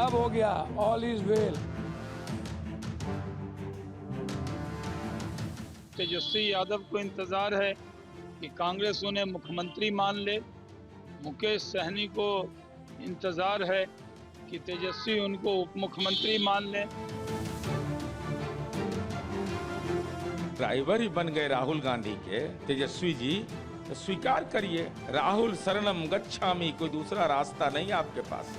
सब हो गया, all is well. Tejashwi Yadav को इंतजार है कि कांग्रेस उन्हें मुख्यमंत्री मान ले। मुकेश सहनी को इंतजार है कि तेजस्वी उनको उप मुख्यमंत्री मान ले। ड्राइवर ही बन गए राहुल गांधी के तेजस्वी जी, तो स्वीकार करिए, राहुल शरणम गच्छामि, कोई दूसरा रास्ता नहीं आपके पास।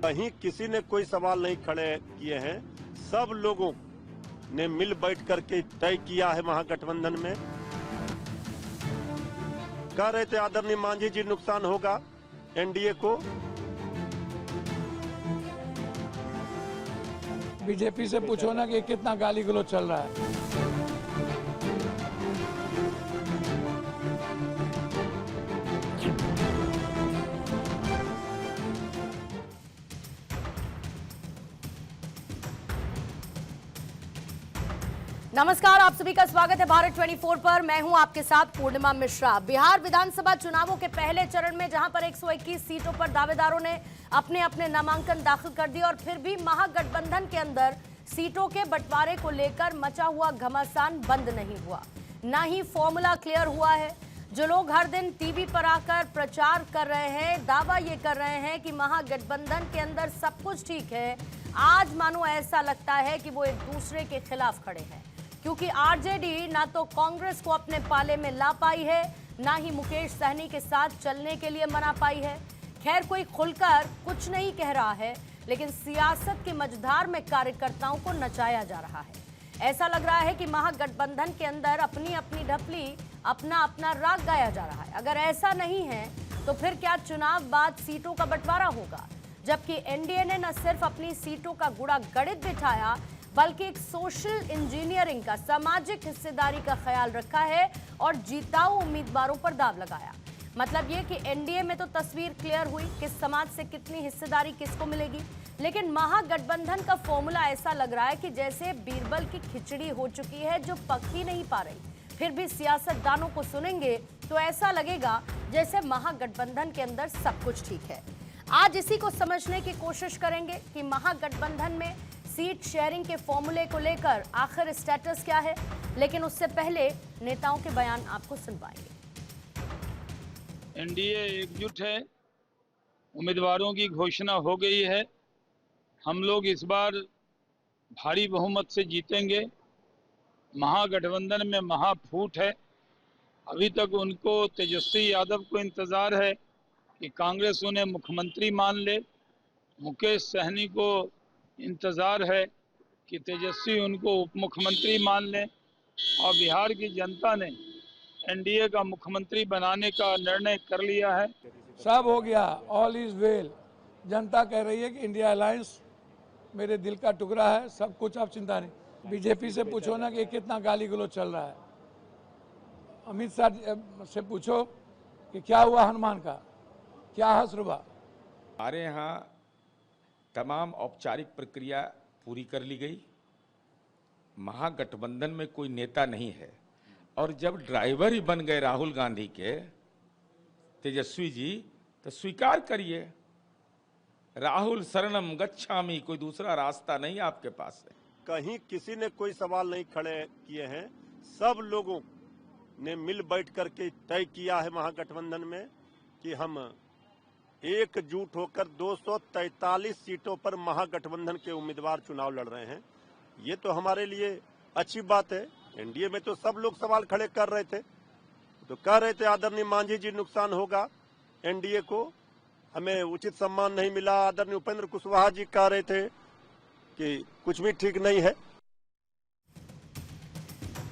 कहीं किसी ने कोई सवाल नहीं खड़े किए हैं, सब लोगों ने मिल बैठ करके तय किया है महागठबंधन में। कह रहे थे आदरणीय मांझी जी नुकसान होगा एनडीए को। बीजेपी से पूछो ना कि कितना गाली गलौज चल रहा है। नमस्कार, आप सभी का स्वागत है भारत 24 पर। मैं हूं आपके साथ पूर्णिमा मिश्रा। बिहार विधानसभा चुनावों के पहले चरण में जहां पर 121 सीटों पर दावेदारों ने अपने अपने नामांकन दाखिल कर दिए और फिर भी महागठबंधन के अंदर सीटों के बंटवारे को लेकर मचा हुआ घमासान बंद नहीं हुआ, ना ही फॉर्मूला क्लियर हुआ है। जो लोग हर दिन टीवी पर आकर प्रचार कर रहे हैं, दावा ये कर रहे हैं कि महागठबंधन के अंदर सब कुछ ठीक है, आज मानो ऐसा लगता है कि वो एक दूसरे के खिलाफ खड़े हैं, क्योंकि आरजेडी ना तो कांग्रेस को अपने पाले में ला पाई है, ना ही मुकेश सहनी के साथ चलने के लिए मना पाई है। खैर, कोई खुलकर कुछ नहीं कह रहा है, लेकिन सियासत की मझधार में कार्यकर्ताओं को नचाया जा रहा है। ऐसा लग रहा है कि महागठबंधन के अंदर अपनी अपनी ढपली, अपना अपना राग गाया जा रहा है। अगर ऐसा नहीं है तो फिर क्या चुनाव बाद सीटों का बंटवारा होगा? जबकि एनडीए ने न सिर्फ अपनी सीटों का गुड़ा गणित बिठाया, बल्कि एक सोशल इंजीनियरिंग का, सामाजिक हिस्सेदारी का ख्याल रखा है और जीताऊ उम्मीदवारों पर दाव लगाया। मतलब ये कि एनडीए में तो तस्वीर क्लियर हुई, किस समाज से कितनी हिस्सेदारी किसको मिलेगी, लेकिन महागठबंधन का फॉर्मूला ऐसा लग रहा है कि जैसे बीरबल की खिचड़ी हो चुकी है जो पक ही नहीं पा रही। फिर भी सियासतदानों को सुनेंगे तो ऐसा लगेगा जैसे महागठबंधन के अंदर सब कुछ ठीक है। आज इसी को समझने की कोशिश करेंगे कि महागठबंधन में सीट शेयरिंग के फॉर्मूले को लेकर आखिर स्टेटस क्या है, लेकिन उससे पहले नेताओं के बयान आपको सुनवाएंगे। एनडीए एकजुट है, उम्मीदवारों की घोषणा हो गई है। हम लोग इस बार भारी बहुमत से जीतेंगे। महागठबंधन में महाफूट है। अभी तक उनको, तेजस्वी यादव को इंतजार है कि कांग्रेस उन्हें मुख्यमंत्री मान ले। मुकेश सहनी को इंतजार है कि तेजस्वी उनको उप मुख्यमंत्री मान लें। और बिहार की जनता ने एनडीए का मुख्यमंत्री बनाने का निर्णय कर लिया है। सब हो गया, ऑल इज वेल। जनता कह रही है कि इंडिया अलायंस मेरे दिल का टुकड़ा है, सब कुछ, आप चिंता नहीं। बीजेपी से पूछो ना कि कितना गाली गलौज चल रहा है। अमित शाह से पूछो कि क्या हुआ हनुमान का, क्या हश्र हुआ। हमारे यहाँ तमाम औपचारिक प्रक्रिया पूरी कर ली गई। महागठबंधन में कोई नेता नहीं है, और जब ड्राइवर ही बन गए राहुल गांधी के तेजस्वी जी, तो स्वीकार करिए, राहुल शरणम गच्छामि, कोई दूसरा रास्ता नहीं आपके पास है। कहीं किसी ने कोई सवाल नहीं खड़े किए हैं, सब लोगों ने मिल बैठ करके तय किया है महागठबंधन में कि हम एकजुट होकर 243 सीटों पर महागठबंधन के उम्मीदवार चुनाव लड़ रहे हैं। ये तो हमारे लिए अच्छी बात है। एनडीए में तो सब लोग सवाल खड़े कर रहे थे, तो कह रहे थे आदरणीय मांझी जी नुकसान होगा एनडीए को, हमें उचित सम्मान नहीं मिला। आदरणीय उपेंद्र कुशवाहा जी कह रहे थे कि कुछ भी ठीक नहीं है।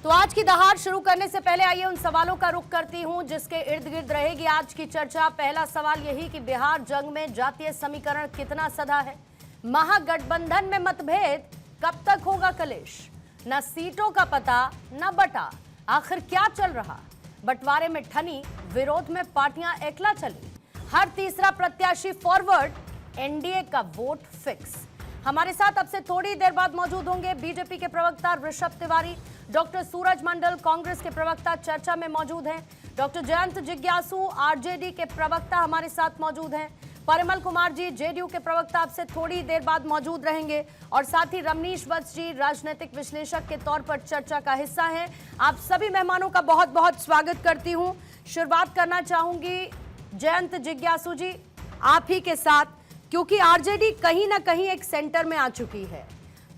तो आज की दहाड़ शुरू करने से पहले आइए उन सवालों का रुख करती हूं जिसके इर्द गिर्द रहेगी आज की चर्चा। पहला सवाल यही कि बिहार जंग में जातीय समीकरण कितना सधा है? महागठबंधन में मतभेद कब तक होगा कलेश? न सीटों का पता न बटा, आखिर क्या चल रहा? बंटवारे में ठनी, विरोध में पार्टियां एकला चली, हर तीसरा प्रत्याशी फॉरवर्ड, एनडीए का वोट फिक्स। हमारे साथ अब से थोड़ी देर बाद मौजूद होंगे बीजेपी के प्रवक्ता ऋषभ तिवारी, डॉक्टर सूरज मंडल कांग्रेस के प्रवक्ता चर्चा में मौजूद हैं, डॉक्टर जयंत जिज्ञासु आरजेडी के प्रवक्ता हमारे साथ मौजूद हैं, परिमल कुमार जी जेडीयू के प्रवक्ता आपसे थोड़ी देर बाद मौजूद रहेंगे और साथ ही रमनीश वत्स जी राजनीतिक विश्लेषक के तौर पर चर्चा का हिस्सा हैं। आप सभी मेहमानों का बहुत बहुत स्वागत करती हूं। शुरुआत करना चाहूंगी जयंत जिज्ञासु जी आप ही के साथ, क्योंकि आरजेडी कहीं ना कहीं एक सेंटर में आ चुकी है।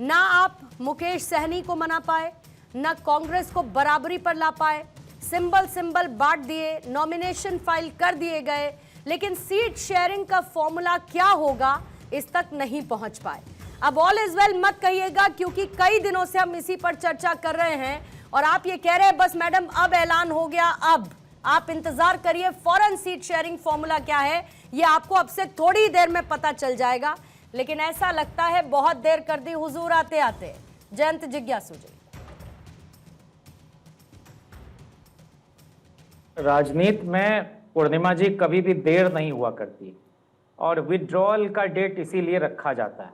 ना आप मुकेश सहनी को मना पाए, ना कांग्रेस को बराबरी पर ला पाए, सिंबल बांट दिए, नॉमिनेशन फाइल कर दिए गए, लेकिन सीट शेयरिंग का फॉर्मूला क्या होगा इस तक नहीं पहुंच पाए। अब ऑल इज वेल मत कहिएगा, क्योंकि कई दिनों से हम इसी पर चर्चा कर रहे हैं और आप ये कह रहे हैं बस मैडम अब ऐलान हो गया। अब आप इंतजार करिए, फौरन सीट शेयरिंग फॉर्मूला क्या है ये आपको अब से थोड़ी देर में पता चल जाएगा। लेकिन ऐसा लगता है बहुत देर कर दी हुजूर आते आते। जयंत जिज्ञासु जी। राजनीति में पूर्णिमा जी कभी भी देर नहीं हुआ करती और विड्रॉल का डेट इसीलिए रखा जाता है।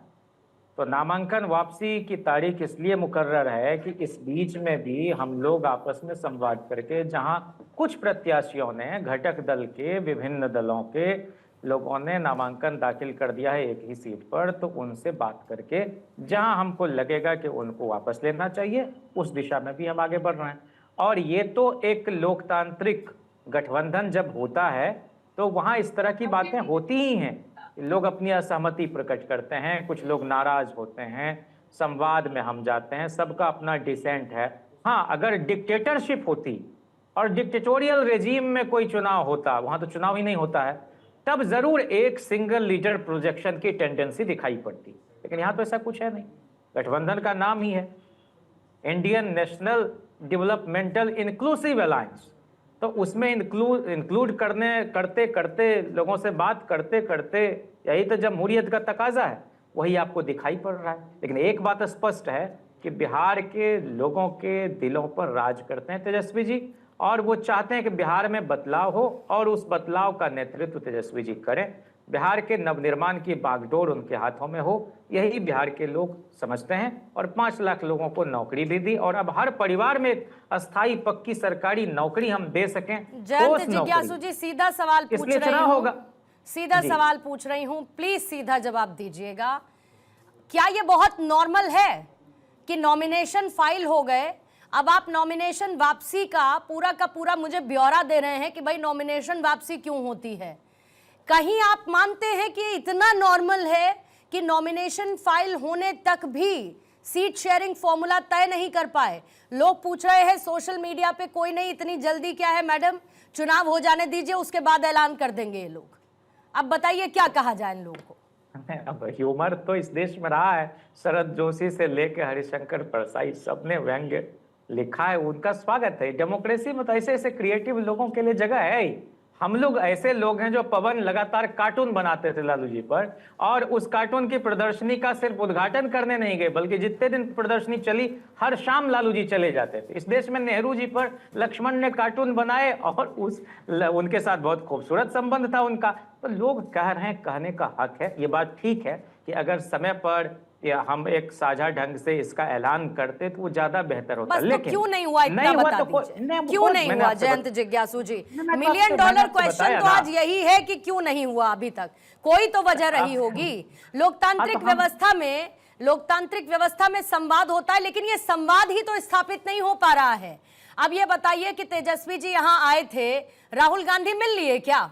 तो नामांकन वापसी की तारीख इसलिए मुकर्रर है कि इस बीच में भी हम लोग आपस में संवाद करके, जहां कुछ प्रत्याशियों ने घटक दल के विभिन्न दलों के लोगों ने नामांकन दाखिल कर दिया है एक ही सीट पर, तो उनसे बात करके जहां हमको लगेगा कि उनको वापस लेना चाहिए उस दिशा में भी हम आगे बढ़ रहे हैं। और ये तो एक लोकतांत्रिक गठबंधन जब होता है तो वहां इस तरह की बातें होती ही हैं। लोग अपनी असहमति प्रकट करते हैं, कुछ लोग नाराज होते हैं, संवाद में हम जाते हैं, सबका अपना डिसेंट है। हाँ, अगर डिक्टेटरशिप होती और डिक्टेटोरियल रेजीम में कोई चुनाव होता, वहां तो चुनाव ही नहीं होता है, तब जरूर एक सिंगल लीडर प्रोजेक्शन की टेंडेंसी दिखाई पड़ती। लेकिन यहाँ तो ऐसा कुछ है नहीं। गठबंधन का नाम ही है Indian national developmental inclusive alliance, तो उसमें इंक्लूड करते करते लोगों से बात करते करते यही तो जमहूरियत का तकाजा है, वही आपको दिखाई पड़ रहा है। लेकिन एक बात स्पष्ट है कि बिहार के लोगों के दिलों पर राज करते हैं तेजस्वी जी, और वो चाहते हैं कि बिहार में बदलाव हो और उस बदलाव का नेतृत्व तेजस्वी जी करें। बिहार के नवनिर्माण की बागडोर उनके हाथों में हो, यही बिहार के लोग समझते हैं। और 5 लाख लोगों को नौकरी भी दी और अब हर परिवार में अस्थाई पक्की सरकारी नौकरी हम दे सकें। जयंत जिज्ञासु जी सीधा सवाल पूछ रही हूं, सीधा सवाल पूछ रही हूं, प्लीज सीधा जवाब दीजिएगा। क्या ये बहुत नॉर्मल है कि नॉमिनेशन फाइल हो गए, अब आप नॉमिनेशन वापसी का पूरा मुझे ब्यौरा दे रहे हैं कि भाई नॉमिनेशन वापसी क्यों होती है? कहीं आप मानते हैं कि इतना नॉर्मल है कि नॉमिनेशन फाइल होने तक भी सीट शेयरिंग फॉर्मूला तय नहीं कर पाए? लोग पूछ रहे हैं सोशल मीडिया पे, कोई नहीं, इतनी जल्दी क्या है मैडम, चुनाव हो जाने दीजिए उसके बाद ऐलान कर देंगे ये लोग। अब बताइए क्या कहा जाए इन लोगों को? अब ह्यूमर तो इस देश में रहा है, शरद जोशी से लेके हरिशंकर परसाई सबने व्यंग्य लिखा है, उनका स्वागत है। डेमोक्रेसी में तो ऐसे ऐसे क्रिएटिव लोगों के लिए जगह है ही। हम लोग ऐसे लोग हैं जो पवन लगातार कार्टून बनाते थे लालू जी पर, और उस कार्टून की प्रदर्शनी का सिर्फ उद्घाटन करने नहीं गए, बल्कि जितने दिन प्रदर्शनी चली हर शाम लालू जी चले जाते थे। इस देश में नेहरू जी पर लक्ष्मण ने कार्टून बनाए और उनके साथ बहुत खूबसूरत संबंध था उनका। तो लोग कह रहे हैं, कहने का हक है, ये बात ठीक है कि अगर समय पर या हम एक साझा ढंग से इसका ऐलान करते तो वो ज्यादा बेहतर होता। लेकिन क्यों नहीं हुआ, इतना बता दीजिए क्यों नहीं हुआ जयंत जिज्ञासु जी? $1 मिलियन क्वेश्चन तो आज यही है कि क्यों नहीं हुआ अभी तक। कोई तो वजह रही होगी। लोकतांत्रिक व्यवस्था में संवाद होता है, लेकिन ये संवाद ही तो स्थापित नहीं हो पा रहा है। अब ये बताइए कि तेजस्वी जी यहाँ आए थे, राहुल गांधी मिल लिए क्या,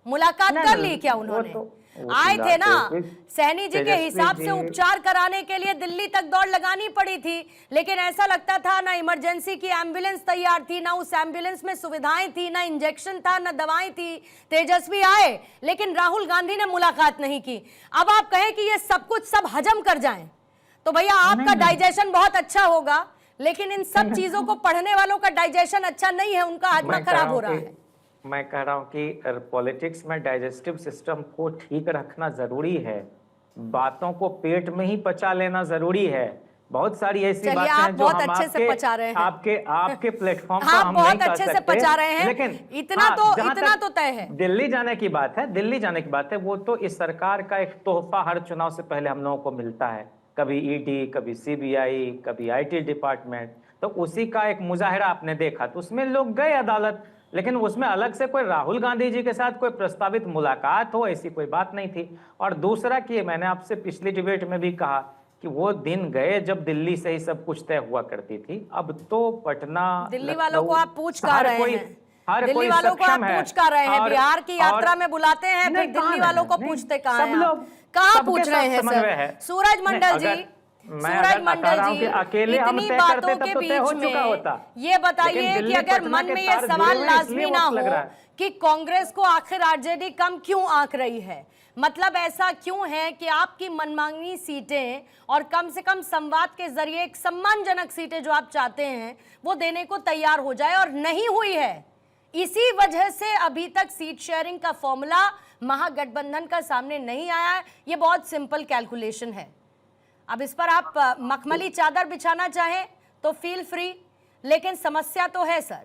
मुलाकात कर ली क्या उन्होंने? आए थे ना, सहनी जी के हिसाब से उपचार कराने के लिए दिल्ली तक दौड़ लगानी पड़ी थी, लेकिन ऐसा लगता था ना इमरजेंसी की एम्बुलेंस तैयार थी, ना उस एम्बुलेंस में सुविधाएं थी, ना इंजेक्शन था, ना दवाएं थी। तेजस्वी आए लेकिन राहुल गांधी ने मुलाकात नहीं की। अब आप कहें कि ये सब कुछ सब हजम कर जाएं तो भैया आपका डाइजेशन बहुत अच्छा होगा, लेकिन इन सब चीजों को पढ़ने वालों का डाइजेशन अच्छा नहीं है, उनका हाजमा खराब हो रहा है। मैं कह रहा हूं कि पॉलिटिक्स में डाइजेस्टिव सिस्टम को ठीक रखना जरूरी है, बातों को पेट में ही पचा लेना जरूरी है। बहुत सारी ऐसी बातें हैं जो हम आपके प्लेटफॉर्म पर हम नहीं कर सकते, पचा रहे हैं, लेकिन इतना तो तय है। दिल्ली जाने की बात है, वो तो इस सरकार का एक तोहफा हर चुनाव से पहले हम लोगों को मिलता है, कभी ईडी, कभी सीबीआई, कभी आईटी डिपार्टमेंट, तो उसी का एक मुजाहिरा आपने देखा। तो उसमें लोग गए अदालत, लेकिन उसमें अलग से कोई राहुल गांधी जी के साथ कोई प्रस्तावित मुलाकात हो, ऐसी कोई बात नहीं थी। और दूसरा कि मैंने आपसे पिछली डिबेट में भी कहा कि वो दिन गए जब दिल्ली से ही सब कुछ तय हुआ करती थी। अब तो पटना, दिल्ली वालों को आप पूछ कर रहे हैं, हर दिल्ली कोई वालों को आप सक्षम है। पूछ कर रहे हैं, और- बिहार की यात्रा और- में बुलाते हैं, फिर नहीं, दिल्ली कहाँ वालों को नहीं, पूछते कहाँ सब हैं लोग, आप? कहाँ सबके पूछ रहे साथ हैं समन्वय सर? है। सूरज मंडल नहीं, जी, मैं सूरज अगर बता मंडल रहा हूं कि जी, अकेले हम इतनी तय बातों करते के तब तो तय हो बीच चुका में होता। ये बताइए लेकिन कि दिल्ली अगर पटना मन के में ये तार जुड़े सवाल हुए हैं, लाजमी इसलिए ना वक्त लग रहा हो है। कि कांग्रेस को आखिर आरजेडी कम क्यों आंक रही है, मतलब ऐसा क्यों है कि आपकी मनमानी सीटें और कम से कम संवाद के जरिए एक सम्मानजनक सीटें जो आप चाहते हैं वो देने को तैयार हो जाए और नहीं हुई है। इसी वजह से अभी तक सीट शेयरिंग का फॉर्मूला महागठबंधन का सामने नहीं आया है। ये बहुत सिंपल कैलकुलेशन है। अब इस पर आप मखमली चादर बिछाना चाहें तो फील फ्री, लेकिन समस्या तो है सर।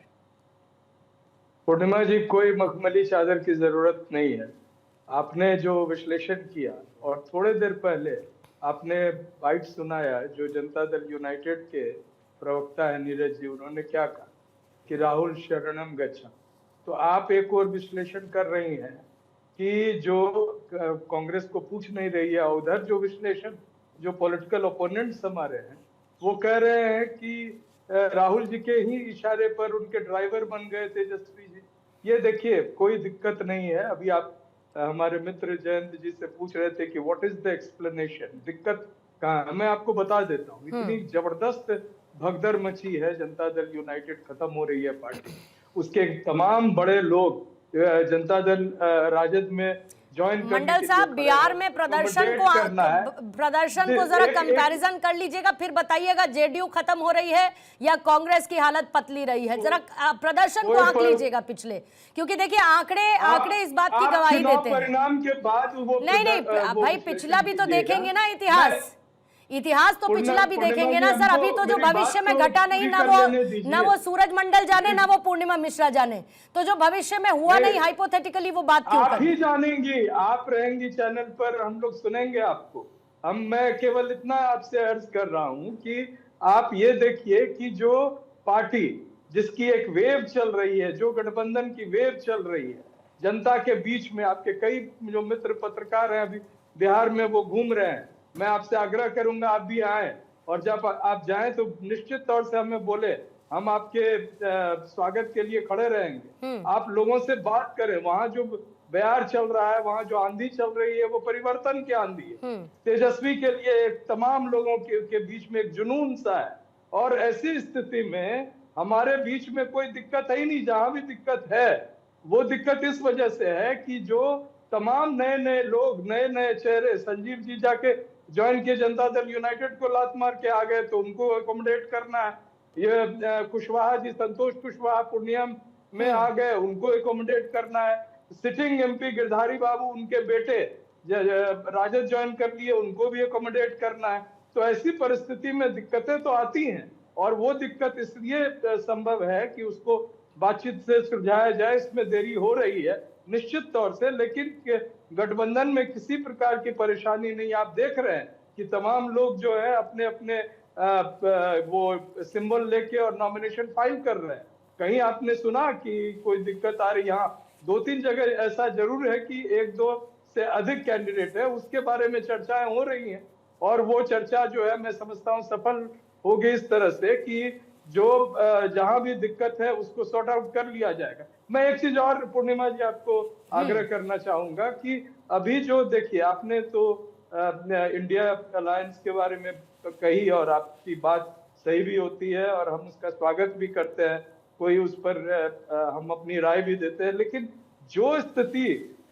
पूर्णिमा जी, कोई मखमली चादर की जरूरत नहीं है। आपने जो विश्लेषण किया और थोड़े देर पहले आपने बाइट सुनाया जो जनता दल यूनाइटेड के प्रवक्ता है नीरज जी, उन्होंने क्या कहा कि राहुल शरणम गच्छा। तो आप एक और विश्लेषण कर रही हैं कि जो कांग्रेस को पूछ नहीं रही है, उधर जो विश्लेषण जो पॉलिटिकल ओपोनेंट्स हमारे हैं वो कह रहे हैं कि राहुल जी के ही इशारे पर उनके ड्राइवर बन गए तेजस्वी जी। ये देखिए, कोई दिक्कत नहीं है। अभी आप हमारे मित्र जयंत जी से पूछ रहे थे कि व्हाट इज द एक्सप्लेनेशन, दिक्कत कहाँ है। मैं आपको बता देता हूँ, इतनी जबरदस्त भगदड़ मची है, जनता दल यूनाइटेड खत्म हो रही है पार्टी, उसके तमाम बड़े लोग जनता दल राजद में ज्वाइन करने मंडल साहब, बिहार में प्रदर्शन को जरा कंपैरिजन कर लीजिएगा, फिर बताइएगा जेडीयू खत्म हो रही है या कांग्रेस की हालत पतली रही है। जरा प्रदर्शन को आंक लीजिएगा पिछले, क्योंकि देखिए आंकड़े इस बात की गवाही देते हैं। परिणाम के बाद वो नहीं भाई, पिछला भी तो देखेंगे ना, इतिहास तो पिछला भी देखेंगे ना सर। अभी तो जो भविष्य में घटा नहीं, ना वो सूरज मंडल जाने ना वो पूर्णिमा मिश्रा जाने, तो जो भविष्य में हुआ नहीं हाइपोथेटिकली वो बात क्यों आप ही जानेंगी, आप रहेंगी चैनल पर, हम लोग सुनेंगे आपको। मैं केवल इतना आपसे अर्ज कर रहा हूं कि आप ये देखिए कि जो पार्टी जिसकी एक वेव चल रही है, जो गठबंधन की वेव चल रही है जनता के बीच में, आपके कई जो मित्र पत्रकार हैं अभी बिहार में वो घूम रहे हैं, मैं आपसे आग्रह करूंगा आप भी आए, और जब आप जाएं तो निश्चित तौर से हमें बोले, हम आपके स्वागत के लिए खड़े रहेंगे। आप लोगों से बात करें, वहां जो बयार चल रहा है, वहां जो आंधी चल रही है वो परिवर्तन की आंधी है। तेजस्वी के लिए एक तमाम लोगों के बीच में एक जुनून सा है, और ऐसी स्थिति में हमारे बीच में कोई दिक्कत है ही नहीं। जहां भी दिक्कत है वो दिक्कत इस वजह से है कि जो तमाम नए नए लोग, नए नए चेहरे, संजीव जी जाके ज्वाइन किए जनता दल यूनाइटेड को लात मार के आ गए, तो उनको अकोमोडेट करना है। ये कुशवाहा जी, संतोष कुशवाहा पूर्णिया में आ गए, उनको अकोमोडेट करना है। सिटिंग एमपी गिरधारी बाबू, उनके बेटे राजद ज्वाइन कर लिए, उनको भी अकोमोडेट करना है। तो ऐसी परिस्थिति में दिक्कतें तो आती हैं, और वो दिक्कत इसलिए संभव है कि उसको बातचीत से सुलझाया जाए। इसमें देरी हो रही है निश्चित तौर से, लेकिन गठबंधन में किसी प्रकार की परेशानी नहीं। आप देख रहे हैं कि तमाम लोग जो है अपने अपने वो सिंबल लेके और नॉमिनेशन फाइल कर रहे हैं। कहीं आपने सुना कि कोई दिक्कत आ रही? यहाँ 2-3 जगह ऐसा जरूर है कि 1-2 से अधिक कैंडिडेट है, उसके बारे में चर्चाएं हो रही हैं, और वो चर्चा जो है मैं समझता हूँ सफल होगी इस तरह से कि जो जहां भी दिक्कत है उसको सॉर्ट आउट कर लिया जाएगा। मैं एक चीज और पूर्णिमा जी आपको आग्रह करना चाहूंगा कि अभी जो देखिए, आपने तो इंडिया अलायंस के बारे में कही, और आपकी बात सही भी होती है और हम उसका स्वागत भी करते हैं, कोई उस पर हम अपनी राय भी देते हैं। लेकिन जो स्थिति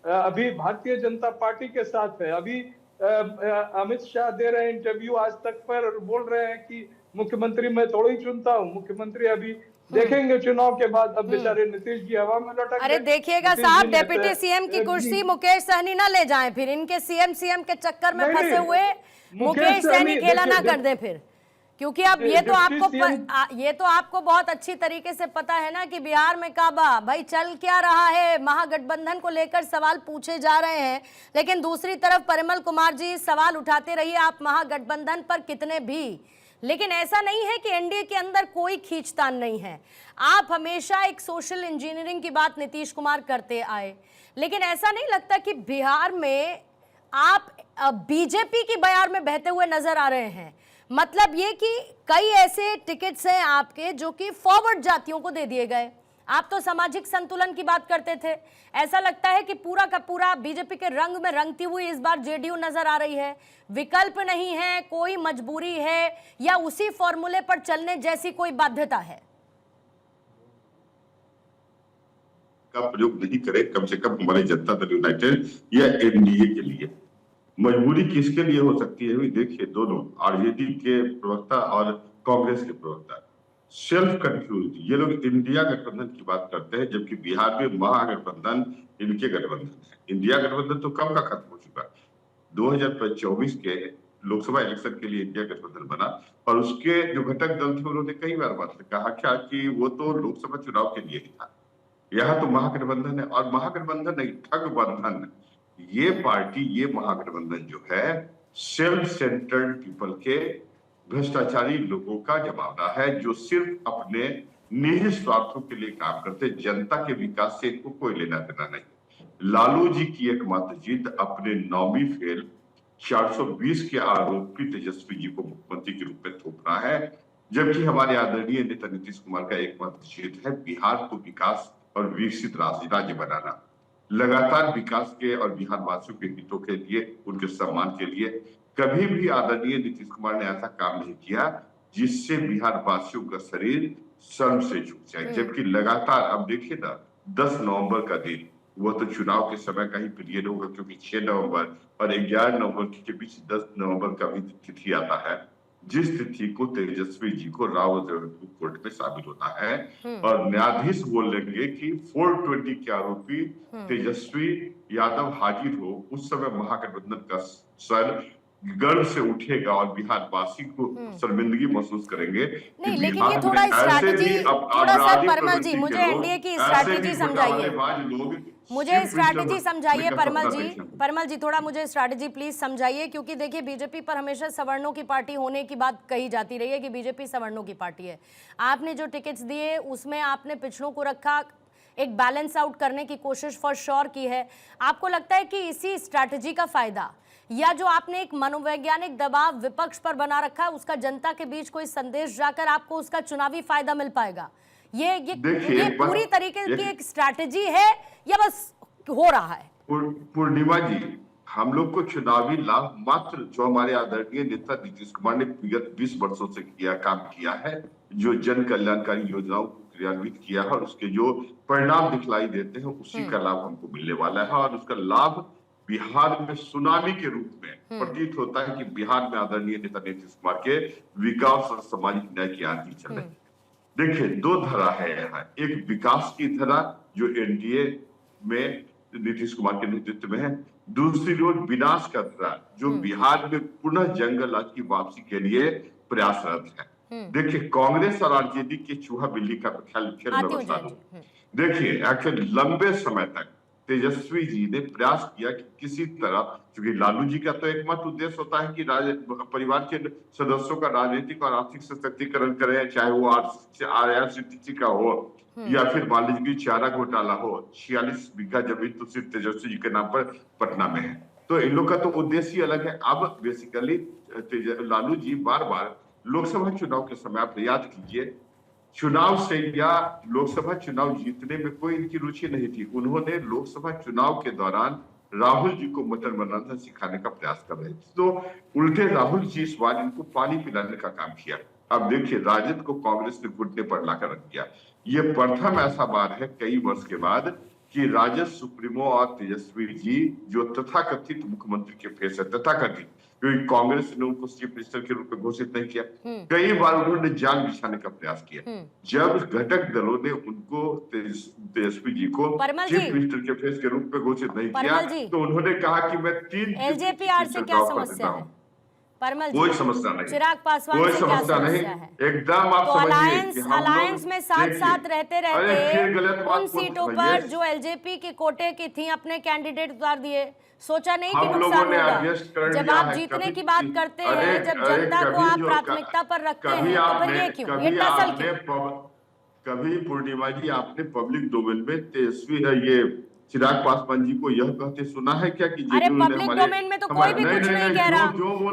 अभी भारतीय जनता पार्टी के साथ है, अभी अमित शाह दे रहे हैं इंटरव्यू आज तक पर, और बोल रहे हैं कि मुख्यमंत्री मैं थोड़ा ही चुनता हूँ, मुख्यमंत्री अभी देखेंगे चुनाव के बाद। अब बेचारे नीतीश जी हवा में लटक गए। अरे देखिएगा साहब, डिप्टी सीएम की कुर्सी मुकेश सहनी ना ले जाएं, फिर इनके सीएम के चक्कर में फंसे हुए मुकेश सहनी खेला ना कर दे फिर, क्योंकि अब ये तो आपको बहुत अच्छी तरीके से पता है ना कि बिहार में काबा भाई चल क्या रहा है। महागठबंधन को लेकर सवाल पूछे जा रहे हैं, लेकिन दूसरी तरफ परिमल कुमार जी सवाल उठाते रहिए, आप महागठबंधन पर कितने भी लेकिन ऐसा नहीं है कि एनडीए के अंदर कोई खींचतान नहीं है। आप हमेशा एक सोशल इंजीनियरिंग की बात नीतीश कुमार करते आए, लेकिन ऐसा नहीं लगता कि बिहार में आप बीजेपी की बयार में बहते हुए नजर आ रहे हैं? मतलब ये कि कई ऐसे टिकट्स हैं आपके जो कि फॉरवर्ड जातियों को दे दिए गए। आप तो सामाजिक संतुलन की बात करते थे, ऐसा लगता है कि पूरा का पूरा बीजेपी के रंग में रंगती हुई इस बार जेडीयू नजर आ रही है। विकल्प नहीं है, कोई मजबूरी है, या उसी फॉर्मूले पर चलने जैसी कोई बाध्यता है? का प्रयोग नहीं करे, कम से कम हमारे जनता दल यूनाइटेड या एनडीए के लिए। मजबूरी किसके लिए हो सकती है? देखिए, दोनों आरजेडी के प्रवक्ता और कांग्रेस के प्रवक्ता सेल्फ कंफ्यूज, ये लोग इंडिया गठबंधन की बात करते हैं, जबकि बिहार में महागठबंधन इनके गठबंधन है। इंडिया गठबंधन तो कब का खत्म हो चुका। 2024 के लोकसभा इलेक्शन के लिए इंडिया गठबंधन बना, और उसके जो घटक दल थे उन्होंने कई बार बात कहा क्या कि वो तो लोकसभा चुनाव के लिए ही था। यहाँ तो महागठबंधन है, और महागठबंधन नहीं, ठग बंधन। ये पार्टी, ये महागठबंधन जो है, सेल्फ सेंटर्ड पीपल के, भ्रष्टाचारी लोगों का जमावड़ा है, जो सिर्फ अपने निजी स्वार्थों के लिए काम करते, जनता के विकास से इनको कोई लेना देना नहीं। लालू जी की एकमात्र जीत अपने 9वीं फेल 420 के आरोपी तेजस्वी जी को मुख्यमंत्री के रूप में थोपना है, जबकि हमारे आदरणीय नेता नीतीश कुमार का एकमात्र जीत है बिहार को विकास और विकसित राज्य बनाना। लगातार विकास के और बिहार वासियों के हितों के लिए, उनके सम्मान के लिए कभी भी आदरणीय नीतीश कुमार ने ऐसा काम नहीं किया जिससे बिहार वासियों का शरीर शर्म से झुक जाए। जबकि लगातार, अब देखिए ना, 10 नवंबर का दिन, वो तो चुनाव के समय का ही पीरियड होगा, क्योंकि 6 नवंबर और 11 नवंबर के बीच 10 नवंबर का भी तिथि आता है, जिस तिथि को तेजस्वी जी को रावत कोर्ट में शामिल होता है, और न्यायाधीश बोलेंगे कि 420 के आरोपी तेजस्वी यादव हाजिर हो, उस समय महागठबंधन का सर गर्व से उठेगा और बिहार वासी को शर्मिंदगी महसूस करेंगे। नहीं, लेकिन ये थोड़ा स्ट्रैटेजी, थोड़ा सा परमल जी, मुझे एनडीए की स्ट्रैटेजी समझाइए, मुझे स्ट्रैटेजी समझाइए परमल जी, थोड़ा मुझे स्ट्रैटेजी प्लीज समझाइए, क्योंकि देखिए बीजेपी पर हमेशा सवर्णों की पार्टी होने की बात कही जाती रही है कि बीजेपी सवर्णों की पार्टी है। आपने जो टिकट्स दिए उसमें आपने पिछड़ों को रखा, एक बैलेंस आउट करने की कोशिश फॉर श्योर की है। आपको लगता है कि इसी स्ट्रैटेजी का फायदा, या जो आपने एक मनोवैज्ञानिक दबाव विपक्ष पर बना रखा है, उसका जनता के बीच कोई संदेश जाकर आपको उसका चुनावी फायदा मिल पाएगा? ये पूरी तरीके की एक स्ट्रैटेजी है या बस हो रहा है? पूर्णिमा जी, हम लोग को चुनावी लाभ मात्र जो हमारे आदरणीय नेता नीतीश कुमार ने विगत 20 वर्षों से काम किया है, जो जन कल्याणकारी योजनाओं को क्रियान्वित किया है, और उसके जो परिणाम दिखलाई देते हैं, उसी का लाभ हमको मिलने वाला है। और उसका लाभ बिहार में सुनामी के रूप में प्रतीत होता है कि बिहार में आदरणीय नेता नीतीश कुमार के विकास और सामाजिक न्याय की आंधी चल रही। देखिए, 2 धारा है यहाँ, एक विकास की धारा जो एनडीए में नीतीश कुमार के नेतृत्व में है, दूसरी ओर विनाश का धारा जो बिहार में पुनः जंगल राज की वापसी के लिए प्रयासरत है। देखिए, कांग्रेस और आरजेडी के चूहा बिल्ली का खेल में बता दूं। देखिए, एक्चुअली लंबे समय तक तेजस्वी जी ने प्रयास किया कि किसी तरह, क्योंकि लालू जी का तो एकमात्र उद्देश्य होता है कि परिवार के सदस्यों का राजनीतिक और आर्थिक सशक्तिकरण करें, चाहे वो आरसीटीसी का हो या फिर मान लीजिए चारा घोटाला हो। 46 बीघा जमीन तो सिर्फ तेजस्वी जी के नाम पर पटना में है, तो इन लोग का तो उद्देश्य ही अलग है। अब बेसिकली लालू जी बार बार लोकसभा चुनाव के समय, आप याद कीजिए, चुनाव से या लोकसभा चुनाव जीतने में कोई इनकी रुचि नहीं थी। उन्होंने लोकसभा चुनाव के दौरान राहुल जी को मटन बनाना सिखाने का प्रयास कर रहे थे, तो उल्टे राहुल जी इस बार इनको पानी पिलाने का काम किया। अब देखिए, राजद को कांग्रेस ने घुटने पर लाकर रख दिया। ये प्रथम ऐसा बार है कई वर्ष के बाद कि राजद सुप्रीमो और तेजस्वी जी, जो तथाकथित मुख्यमंत्री के फेस है, तथाकथित, क्योंकि कांग्रेस ने उनको चीफ मिनिस्टर के रूप में घोषित नहीं किया, कई बार उन्होंने जाल बिछाने का प्रयास किया। जब घटक दलों ने उनको तेजस्वी जी को चीफ मिनिस्टर के फेस के रूप में घोषित नहीं किया, तो उन्होंने कहा कि मैं 3 एलजेपीआर से क्या समस्या है? परमल कोई जी, समस्या नहीं, चिराग पासवान कोई से क्या समस्या नहीं, समस्या है? एकदम आप तो समझिए कि हम अलायंस लोग में साथ साथ रहते अरे फिर गलत रहते बात उन मत सीटों समझिए। पर जो एलजेपी के कोटे की थी अपने कैंडिडेट उतार दिए, सोचा नहीं कि हम लोगों नुकसान ने होगा? एडजस्ट कर जब लिया आप है, जीतने कभी की बात करते हैं, जब अरे जनता को कभी आप जो प्राथमिकता पर रखते कभी हैं, तो फिर आपने ये क्यों, ये टसल क्यों? कभी पूर्णिमा जी आपने पब्लिक डोमेन में तेजस्वी ये चिराग पासवान जी को यह कहते सुना है क्या कि अरे जेडीयू ने पब्लिक हमारे डोमेन में तो कोई भी कुछ नहीं कह रहा,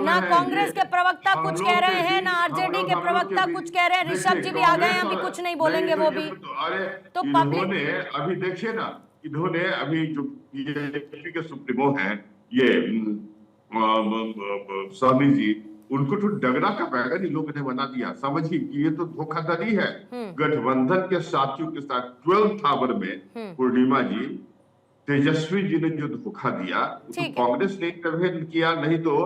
ना कांग्रेस के प्रवक्ता कुछ कह रहे हैं, ना आरजेडी के प्रवक्ता कुछ कह रहे हैं। ऋषभ जी भी आ गए हैं, अभी कुछ नहीं बोलेंगे वो भी। अरे तो इन्होंने अभी देखिए ना, इन्होंने अभी जो बीजेपी के सुप्रीमो हैं ये स्वामी जी, उनको तो डगरा का बैगन इन लोगों ने बना दिया। समझिए कि ये तो धोखाधड़ी है गठबंधन के साथियों के साथ। 12th आवर में पूर्णिमा जी, तेजस्वी जी ने जो धोखा दिया, तो कांग्रेस ने इंटरवेन किया, नहीं तो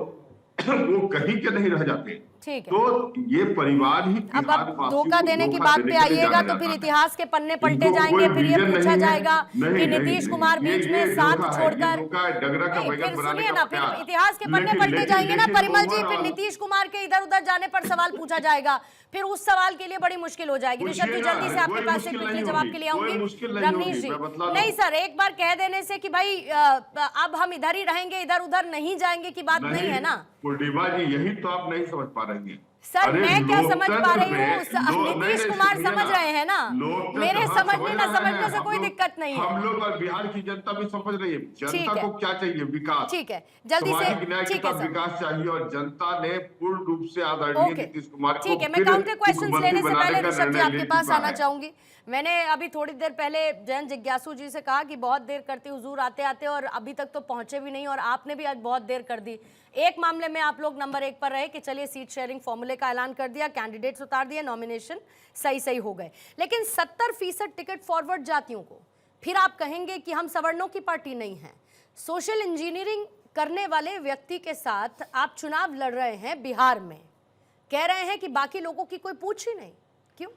वो कहीं के नहीं रह जाते। ठीक है, तो ये परिवार ही अब धोखा देने की बात पे आइएगा तो फिर इतिहास के पन्ने पलटे जाएंगे, फिर ये पूछा जाएगा कि नीतीश कुमार बीच में साथ छोड़कर, फिर सुनिए ना, फिर इतिहास के पन्ने पलटे जाएंगे ना परिमल जी, फिर नीतीश कुमार के इधर उधर जाने पर सवाल पूछा जाएगा, फिर उस सवाल के लिए बड़ी मुश्किल हो जाएगी। ऋषभ जी जल्दी से आपके पास एक क्विकली जवाब के लिए आऊंगी। रमनीश जी, नहीं सर, एक बार कह देने से कि भाई अब हम इधर ही रहेंगे, इधर उधर नहीं जाएंगे की बात नहीं है ना। पूर्णिमा जी, यही तो आप नहीं समझ पा रही हैं। सर मैं क्या समझ पा रही हूँ, नीतीश कुमार समझ रहे हैं ना, मेरे समझने ना समझने से कोई दिक्कत नहीं है। हम लोग और बिहार की जनता भी समझ रही है जनता को क्या चाहिए, विकास। ठीक है, जल्दी से, ठीक है सर, विकास चाहिए, और जनता ने पूर्ण रूप से आदरणीय नीतीश कुमार को। ठीक है, मैं काउंटर क्वेश्चंस लेने से पहले ऋषभ जी आपके पास आना चाहूंगी। मैंने अभी थोड़ी देर पहले जैन जिज्ञासु जी से कहा कि बहुत देर करते हुजूर आते आते, और अभी तक तो पहुंचे भी नहीं, और आपने भी आज बहुत देर कर दी। एक मामले में आप लोग नंबर 1 पर रहे कि चलिए सीट शेयरिंग फॉर्मूले का ऐलान कर दिया, कैंडिडेट्स उतार दिए, नॉमिनेशन सही हो गए, लेकिन 70% टिकट फॉरवर्ड जातियों को फिर आप कहेंगे कि हम सवर्णों की पार्टी नहीं है। सोशल इंजीनियरिंग करने वाले व्यक्ति के साथ आप चुनाव लड़ रहे हैं बिहार में, कह रहे हैं कि बाकी लोगों की कोई पूछ ही नहीं, क्यों?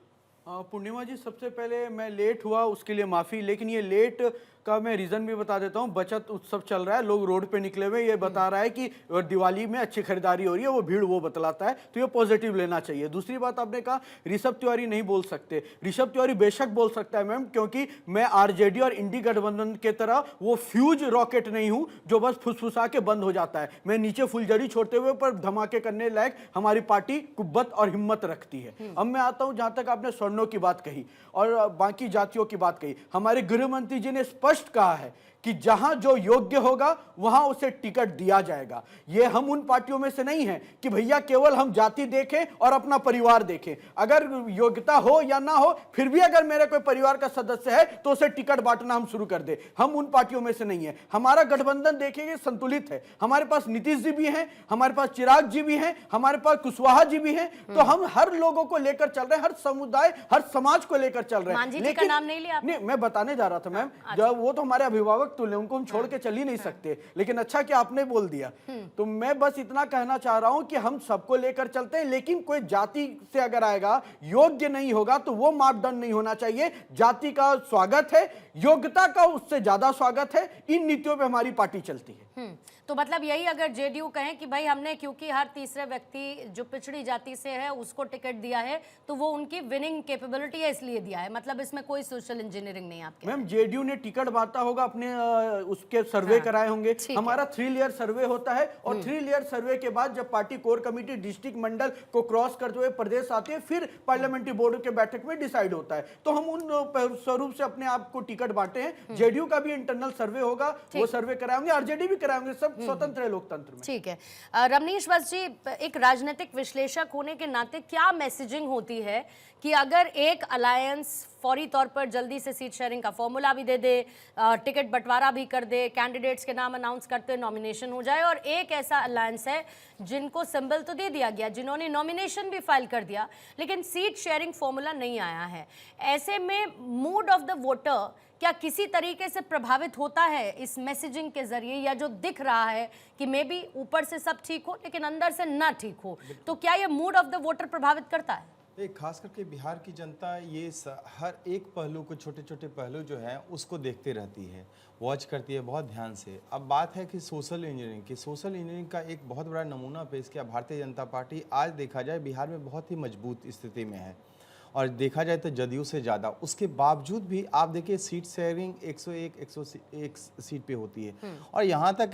पूर्णिमा जी, सबसे पहले मैं लेट हुआ उसके लिए माफ़ी, लेकिन ये लेट का मैं रीज़न भी बता देता हूँ। बचत उत्सव चल रहा है, लोग रोड पे निकले हुए, ये बता रहा है कि दिवाली में अच्छी खरीदारी हो रही है, वो भीड़ वो बतलाता है, तो ये पॉजिटिव लेना चाहिए। दूसरी बात आपने कहा ऋषभ तिवारी नहीं बोल सकते, ऋषभ तिवारी बेशक बोल सकता है मैम, क्योंकि मैं आरजेडी और इंडी गठबंधन के तरह वो फ्यूज रॉकेट नहीं हूँ जो बस फुसफुसा के बंद हो जाता है। मैं नीचे फुलझड़ी छोड़ते हुए पर धमाके करने लायक हमारी पार्टी कुब्बत और हिम्मत रखती है। अब मैं आता हूँ जहाँ तक आपने स्वर्णों की बात कही और बाकी जातियों की बात कही, हमारे गृह मंत्री जी ने स्पष्ट कहा है कि जहां जो योग्य होगा वहां उसे टिकट दिया जाएगा। ये हम उन पार्टियों में से नहीं हैं कि भैया केवल हम जाति देखें और अपना परिवार देखें। अगर योग्यता हो या ना हो, फिर भी अगर मेरे कोई परिवार का सदस्य है तो उसे टिकट बांटना हम शुरू कर दे। हम उन पार्टियों में से नहीं है। हमारा गठबंधन देखेंगे संतुलित है। हमारे पास नीतीश जी भी हैं, हमारे पास चिराग जी भी हैं, हमारे पास कुशवाहा जी भी हैं। तो हम हर लोगों को लेकर चल रहे हैं, हर समुदाय हर समाज को लेकर चल रहे हैं। लेकिन नाम नहीं लिया, नहीं, मैं बताने जा रहा था मैम, जब वो तो हमारे अभिभावक तुल्य, उनको हम छोड़ के चल ही नहीं सकते, लेकिन अच्छा कि आपने बोल दिया। तो मैं बस इतना कहना चाह रहा हूं कि हम सबको लेकर चलते हैं, लेकिन कोई जाति से अगर आएगा, योग्य नहीं होगा तो वो मापदंड नहीं होना चाहिए। जाति का स्वागत है, योग्यता का उससे ज्यादा स्वागत है। इन नीतियों पे हमारी पार्टी चलती है। तो मतलब यही अगर जेडीयू कहें कि भाई हमने क्योंकि हर तीसरे व्यक्ति जो पिछड़ी जाति से है उसको टिकट दिया है, तो वो उनकी विनिंग कैपेबिलिटी है इसलिए दिया है, मतलब इसमें कोई सोशल इंजीनियरिंग नहीं। आपके मैम जेडीयू ने टिकट बांटा होगा, अपने उसके सर्वे कराए होंगे। हमारा 3 लेयर सर्वे होता है और 3 लेयर सर्वे के बाद जब पार्टी कोर कमेटी डिस्ट्रिक्ट मंडल को क्रॉस करते हुए प्रदेश आती है, फिर पार्लियामेंट्री बोर्ड के बैठक में डिसाइड होता है। तो हम उन स्वरूप से अपने आप को टिकट बांटे हैं। जेडीयू का भी इंटरनल सर्वे होगा, वो सर्वे कराएंगे, आरजेडी भी कराएंगे, सब स्वतंत्र है लोकतंत्र में। ठीक है, रमनीश बस जी, एक राजनीतिक विश्लेषक होने के नाते क्या मैसेजिंग होती है कि अगर एक अलायंस फौरी तौर पर जल्दी से सीट शेयरिंग का फॉर्मूला भी दे दे, टिकट बंटवारा भी कर दे, कैंडिडेट्स के नाम अनाउंस करते नॉमिनेशन हो जाए, और एक ऐसा अलायंस है जिनको सिंबल तो दे दिया गया, जिन्होंने नॉमिनेशन भी फाइल कर दिया, लेकिन सीट शेयरिंग फॉर्मूला नहीं आया है, ऐसे में मूड ऑफ द वोटर क्या किसी तरीके से प्रभावित होता है इस मैसेजिंग के जरिए, या जो दिख रहा है कि मे बी ऊपर से सब ठीक हो लेकिन अंदर से ना ठीक हो, तो क्या ये मूड ऑफ द वोटर प्रभावित करता है? एक खास करके बिहार की जनता ये हर एक पहलू को, छोटे छोटे पहलू जो हैं उसको देखते रहती है, वॉच करती है बहुत ध्यान से। अब बात है कि सोशल इंजीनियरिंग की, सोशल इंजीनियरिंग का एक बहुत बड़ा नमूना पेश किया भारतीय जनता पार्टी। आज देखा जाए बिहार में बहुत ही मजबूत स्थिति में है और देखा जाए तो जदयू से ज़्यादा। उसके बावजूद भी आप देखिए सीट शेयरिंग 101 सीट पे होती है और यहाँ तक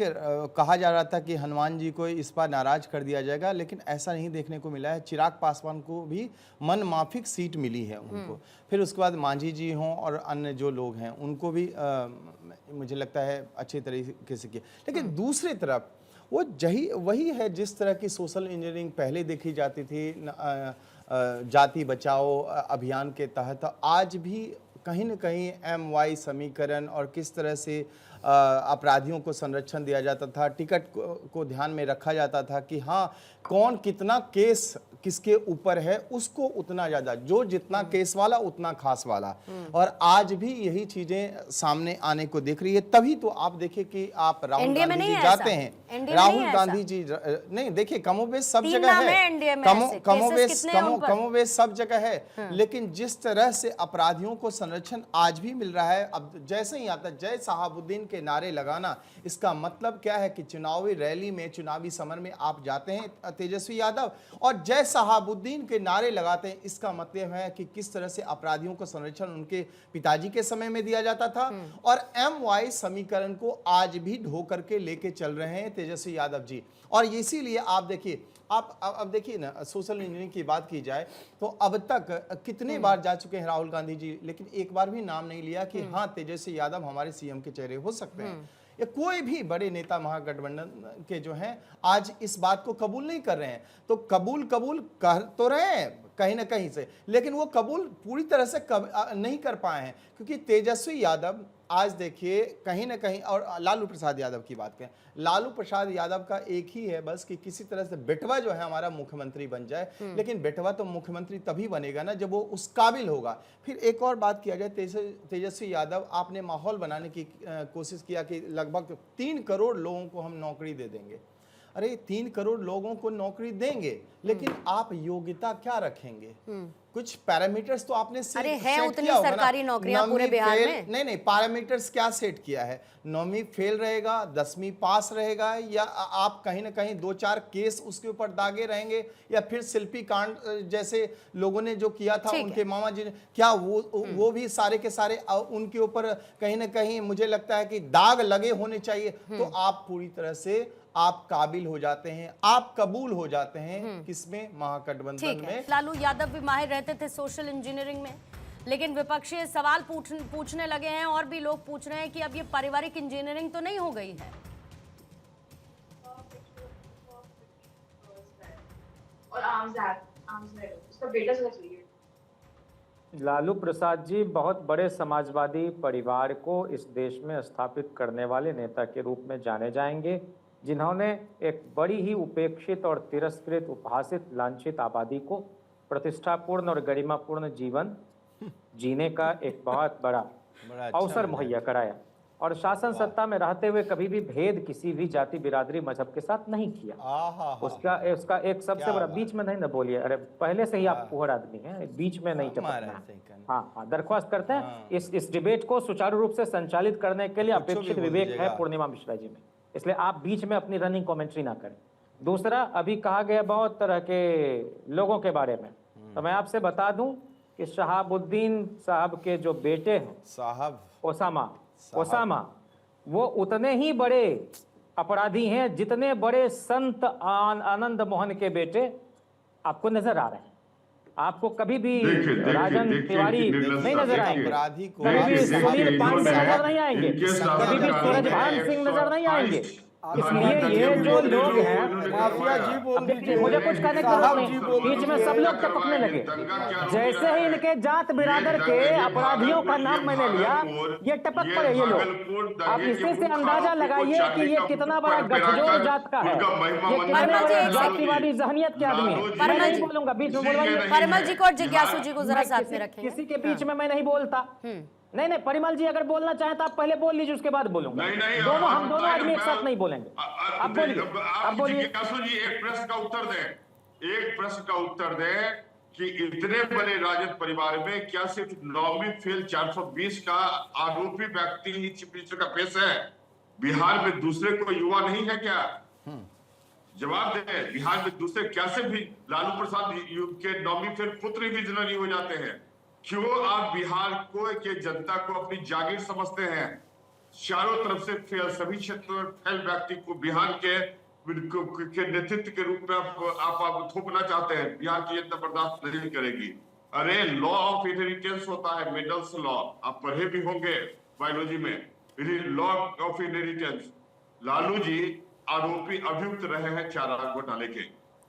कहा जा रहा था कि हनुमान जी को इस बार नाराज कर दिया जाएगा, लेकिन ऐसा नहीं देखने को मिला है। चिराग पासवान को भी मन माफिक सीट मिली है उनको। फिर उसके बाद मांझी जी हों और अन्य जो लोग हैं उनको भी मुझे लगता है अच्छे तरीके से किया। लेकिन दूसरी तरफ वो वही है जिस तरह की सोशल इंजीनियरिंग पहले देखी जाती थी जाति बचाओ अभियान के तहत, आज भी कहीं न कहीं MY समीकरण और किस तरह से अपराधियों को संरक्षण दिया जाता था, टिकट को ध्यान में रखा जाता था कि हाँ कौन कितना केस किसके ऊपर है, उसको उतना ज़्यादा, जो जितना केस वाला उतना खास वाला। और आज भी यही चीज़ें सामने आने को देख रही है। तभी तो आप देखिए कि आप राहुल गांधी जी जाते हैं, राहुल गांधी जी नहीं देखिए कमोबेश सब जगह है, कमोबेश सब जगह है, लेकिन जिस तरह से अपराधियों को संरक्षण आज भी मिल रहा है। अब जैसे ही आता जय शहाबुद्दीन के नारे लगाना, इसका मतलब क्या है कि चुनावी रैली में, चुनावी समर में आप जाते हैं तेजस्वी यादव और जय शहाबुद्दीन के नारे लगाते हैं, इसका मतलब है कि किस तरह से अपराधियों को संरक्षण उनके पिताजी के समय में दिया जाता था। और MY समीकरण को आज भी ढो करके लेके चल रहे हैं तेजस्वी यादव जी। और इसीलिए आप देखिए, आप अब देखिए ना, सोशल इंजीनियरिंग की बात की जाए तो अब तक कितने बार जा चुके हैं राहुल गांधी जी, लेकिन एक बार भी नाम नहीं लिया कि हाँ तेजस्वी यादव हमारे CM के चेहरे हो सकते हैं। या कोई भी बड़े नेता महागठबंधन के जो हैं आज इस बात को कबूल नहीं कर रहे हैं। तो कबूल कर तो रहे हैं कहीं ना कहीं से, लेकिन वो कबूल पूरी तरह से नहीं कर पाए हैं, क्योंकि तेजस्वी यादव आज देखिए कहीं ना कहीं, और लालू प्रसाद यादव की बात करें, लालू प्रसाद यादव का एक ही है बस कि किसी तरह से बेटवा जो है हमारा मुख्यमंत्री बन जाए। लेकिन बेटवा तो मुख्यमंत्री तभी बनेगा ना जब वो उस काबिल होगा। फिर एक और बात किया जाए, तेजस्वी यादव आपने माहौल बनाने की कोशिश किया कि लगभग 3 करोड़ लोगों को हम नौकरी दे देंगे। अरे 3 करोड़ लोगों को नौकरी देंगे, लेकिन आप योग्यता क्या रखेंगे? कुछ पैरामीटर्स तो आपने अरे है उतनी सरकारी नौकरियां पूरे बिहार में? नहीं, पैरामीटर्स क्या सेट किया है? 9वीं फेल रहेगा, 10वीं पास रहेगा, या आप कहीं ना कहीं 2-4 केस उसके ऊपर दागे रहेंगे, या फिर शिल्पी कांड जैसे लोगों ने जो किया था उनके मामा जी ने, क्या वो भी सारे के सारे उनके ऊपर कहीं ना कहीं मुझे लगता है कि दाग लगे होने चाहिए। तो आप पूरी तरह से आप काबिल हो जाते हैं, आप कबूल हो जाते हैं किसमें? महागठबंधन में। लालू यादव भी माहिर रहते थे सोशल इंजीनियरिंग में, लेकिन विपक्षी सवाल पूछने लगे हैं और भी लोग पूछ रहे हैं कि अब ये पारिवारिक इंजीनियरिंग तो नहीं हो गई है? लालू प्रसाद जी बहुत बड़े समाजवादी परिवार को इस देश में स्थापित करने वाले नेता के रूप में जाने जाएंगे, जिन्होंने एक बड़ी ही उपेक्षित और तिरस्कृत, उपहासित, लांछित आबादी को प्रतिष्ठापूर्ण और गरिमापूर्ण जीवन जीने का एक बहुत बड़ा अवसर मुहैया कराया और शासन सत्ता में रहते हुए कभी भी भेद किसी भी जाति, बिरादरी, मजहब के साथ नहीं किया। उसका एक सबसे बड़ा, बीच में नहीं ना बोलिए, अरे पहले से ही आप पुअर आदमी हैं, बीच में नहीं टपकना। हाँ, दरख्वास्त करते हैं इस डिबेट को सुचारू रूप से संचालित करने के लिए अपेक्षित विवेक है पूर्णिमा मिश्रा जी में, इसलिए आप बीच में अपनी रनिंग कमेंट्री ना करें। दूसरा, अभी कहा गया बहुत तरह के लोगों के बारे में, तो मैं आपसे बता दूं कि शहाबुद्दीन साहब के जो बेटे हैं, साहब ओसामा, वो उतने ही बड़े अपराधी हैं जितने बड़े संत आनंद मोहन के बेटे आपको नजर आ रहे हैं। आपको कभी भी राजन तिवारी नहीं नजर आएंगे, कभी भी सुनील पांडे नजर नहीं आएंगे, कभी भी सूरजभान सिंह नजर नहीं आएंगे। इसलिए ये जो लोग हैं, मुझे कुछ कहने की जरूरत नहीं, बीच में सब लोग टपकने लगे। जैसे ही इनके जात बिरादर के अपराधियों का नाम मैंने लिया, ये टपक पड़े ये लोग। आप इसी से अंदाजा लगाइए कि ये कितना बड़ा गठजोड़ जात का है, ये कितने बड़े जातिवादी जहनियत के आदमी है। मैं नहीं बोलूंगा, बीच में बोलवाइए। परिमल जी को और जिज्ञासु जी को जरा साथ में रखें। किसी के बीच में मैं नहीं बोलता। नहीं, परिमल जी अगर बोलना चाहें तो आप पहले बोल लीजिए, उसके बाद बोलूंगा। हम दोनों आदमी एक साथ नहीं बोलेंगे। आप बोलिए। जी एक प्रश्न का उत्तर दें, कि इतने बड़े राजद परिवार में क्या सिर्फ 9वीं फेल 420 का आरोपी व्यक्ति ही चीफ मिनिस्टर का पेश है? बिहार में दूसरे कोई युवा नहीं है क्या? जवाब दें, बिहार में दूसरे कैसे भी लालू प्रसाद के 9वीं फेल पुत्र विजनरी हो जाते हैं? क्यों आप बिहार को के जनता को अपनी जागीर समझते हैं? चारों तरफ से फेल, सभी क्षेत्रों में फेल व्यक्ति को बिहार के नेतृत्व के रूप में आप थोपना चाहते हैं। बिहार की जनता बर्दाश्त नहीं करेगी। अरे लॉ ऑफ इनहेरिटेंस होता है, मेडल्स लॉ, आप पढ़े भी होंगे बायोलॉजी में, law of inheritance. Lalu ji आरोपी अभियुक्त रहे हैं चारा घोटाले के,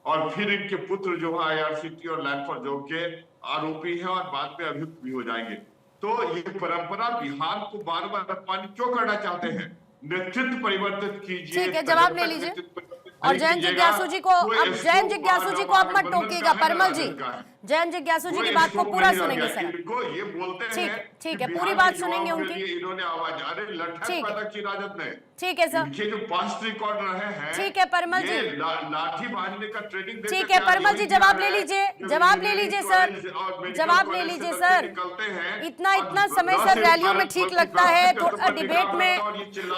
और फिर इनके पुत्र जो है IRCT और लैंड फॉर जॉब के आरोपी हैं और बाद में अभियुक्त भी हो जाएंगे। तो ये परंपरा बिहार को बार बार अपमानित क्यों करना चाहते हैं? नेतृत्व परिवर्तित कीजिए। ठीक है, जवाब ले लीजिए। और जयंत जिज्ञासु जी को अब जयंत जिज्ञासु जी को अब मत टोकिएगा परिमल जी। जयंत जिज्ञासु जी की बात को पूरा सुनेंगे सर। ये बोलते हैं ठीक है, पूरी बात सुनेंगे उनकी। इन्होंने आवाज, अरे लठन पैदा की राजद ने। ठीक है सर, ये जो पास्ट रिकॉर्ड रहे हैं, ठीक है परिमल जी, लाठी भाजने का ट्रेनिंग, ठीक है परिमल जी, जवाब ले लीजिए, जवाब ले लीजिए सर, जवाब ले लीजिए सर। इतना समय सर रैलियों में ठीक लगता है, तो डिबेट में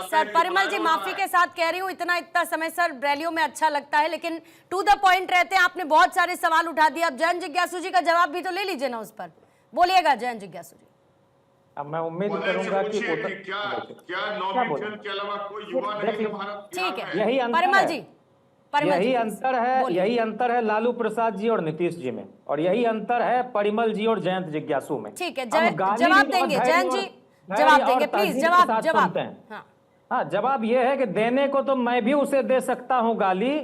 सर परिमल जी माफी के साथ कह रही हूँ, इतना समय सर रैलियों में अच्छा लगता है, लेकिन टू द पॉइंट रहते हैं। आपने बहुत सारे सवाल उठा दिए, अब जयंत जिज्ञासु जी का जवाब भी तो ले लीजिए ना उस पर। बोलिएगा जयंत जिज्ञासु जी। अब मैं उम्मीद करूंगा कि क्या 9वीं फेल के अलावा कोई युवा नहीं है भारत? ठीक है, यही परिमल जी, यही अंतर है लालू प्रसाद जी और नीतीश जी में, और यही अंतर है परिमल जी और जयंत जिज्ञासु में। ठीक है, जवाब देंगे जयंत जी, जवाब देंगे प्लीज, जवाब। हाँ, जवाब ये है कि देने को तो मैं भी उसे दे सकता हूँ गाली,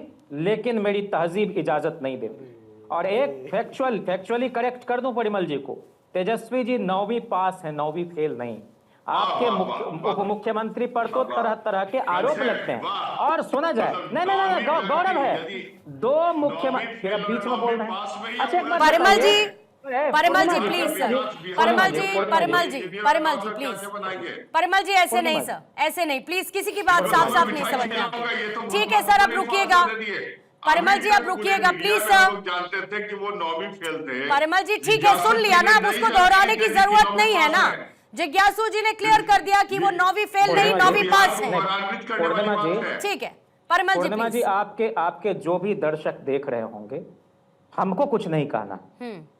लेकिन मेरी तहजीब इजाजत नहीं देती। और एक फैक्चुअली करेक्ट कर दूं परिमल जी को, तेजस्वी जी 9वीं पास है, 9वीं फेल नहीं। आपके उप मुख्यमंत्री पर तो तरह तरह के आरोप लगते हैं। और सुना जाए, नहीं गौरव है, 2 मुख्यमंत्री बीच में बोल रहे हैं। अच्छा Parimal ji please sir, Parimal ji please, Parimal ji ऐसे नहीं सर, ऐसे नहीं प्लीज, किसी की बात साफ साफ नहीं समझ में आती। ठीक है सर, अब रुकिएगा परिमल जी, अब रुकिएगा प्लीज सर। जानते थे कि वो 9वीं फेल थे परिमल जी, ठीक है सुन लिया ना, अब उसको दोहराने की जरूरत नहीं है ना। जिज्ञासु जी ने क्लियर कर दिया कि वो 9वीं फेल नहीं 9वीं पास है। ठीक है परिमल जी, आपके जो भी दर्शक देख रहे होंगे, हमको कुछ नहीं कहना,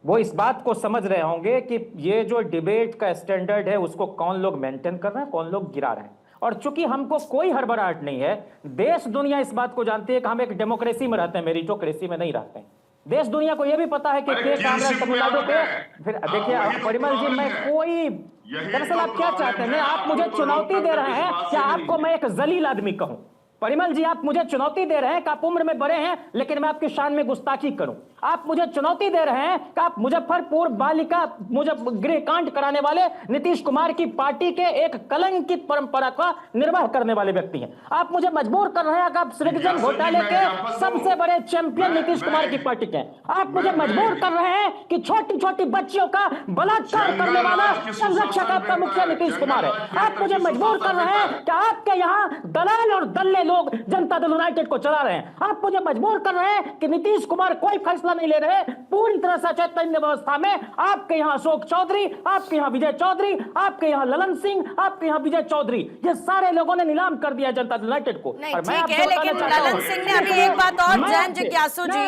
वो इस बात को समझ रहे होंगे कि ये जो डिबेट का स्टैंडर्ड है उसको कौन लोग मेंटेन कर रहे हैं, कौन लोग गिरा रहे हैं। और चूंकि हमको कोई हड़बड़ाहट नहीं है, देश दुनिया इस बात को जानती है कि हम एक डेमोक्रेसी में रहते हैं, मेरिटोक्रेसी में नहीं रहते हैं। देश दुनिया को यह भी पता है कि तमिलनाडु पे, फिर देखिए परिमल जी, मैं कोई दरअसल आप क्या चाहते हैं? आप मुझे चुनौती दे रहे हैं कि आपको मैं एक जलील आदमी कहूं? परिमल जी, आप मुझे चुनौती दे रहे हैं कि आप उम्र में बड़े हैं, लेकिन मैं आपकी शान में गुस्ताखी करूं। आप मुझे चुनौती दे रहे हैं कि आप मुजफ्फरपुर बालिका गृहकांड कराने वाले नीतीश कुमार की पार्टी के एक कलंकित परंपरा का निर्वाह करने वाले व्यक्ति हैं। आप मुझे मजबूर कर रहे हैं कि आप सृजन घोटाले के सबसे बड़े चैंपियन नीतीश कुमार की पार्टी के। आप मुझे मजबूर कर रहे हैं कि छोटी छोटी बच्चियों का बलात्कार करने वाला संरक्षक आपका मुखिया नीतीश कुमार है। आप मुझे मजबूर कर रहे हैं कि आपके यहाँ दलाल और दल्ले लोग जनता दल यूनाइटेड को चला रहे हैं। आप मुझे मजबूर कर रहे हैं कि नीतीश कुमार कोई फैसला नहीं ले रहे, पूरी तरह से चैतन्य व्यवस्था में आपके यहाँ अशोक चौधरी, आपके यहाँ विजय चौधरी, आपके यहाँ ललन सिंह, आपके यहाँ विजय चौधरी, ये सारे लोगों ने नीलाम कर दिया जनता दल यूनाइटेड को। नहीं ठीक है, लेकिन ललन सिंह ने अभी एक बात और, जयंत जिज्ञासु जी,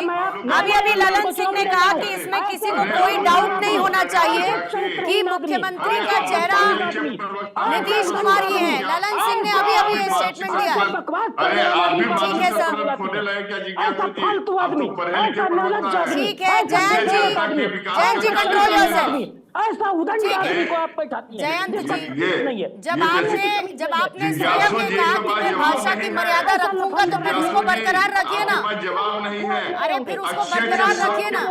अभी ललन सिंह ने कहा कि इसमें किसी को कोई डाउट नहीं होना चाहिए कि मुख्यमंत्री का चेहरा नीतीश कुमार ही है। ललन सिंह ने अभी ये स्टेटमेंट दिया है। ठीक है सर, ठीक है जयंत जी कंट्रोल योरसेल्फ। ऐसा उदंड आदमी को आप बैठाती हैं। जयंत जी, जब आपने स्वयं ने कहा कि मैं भाषा की मर्यादा रखूंगा, तो फिर उसको बरकरार रखिए ना। जवाब नहीं है, अरे फिर उसको बरकरार रखिए ना।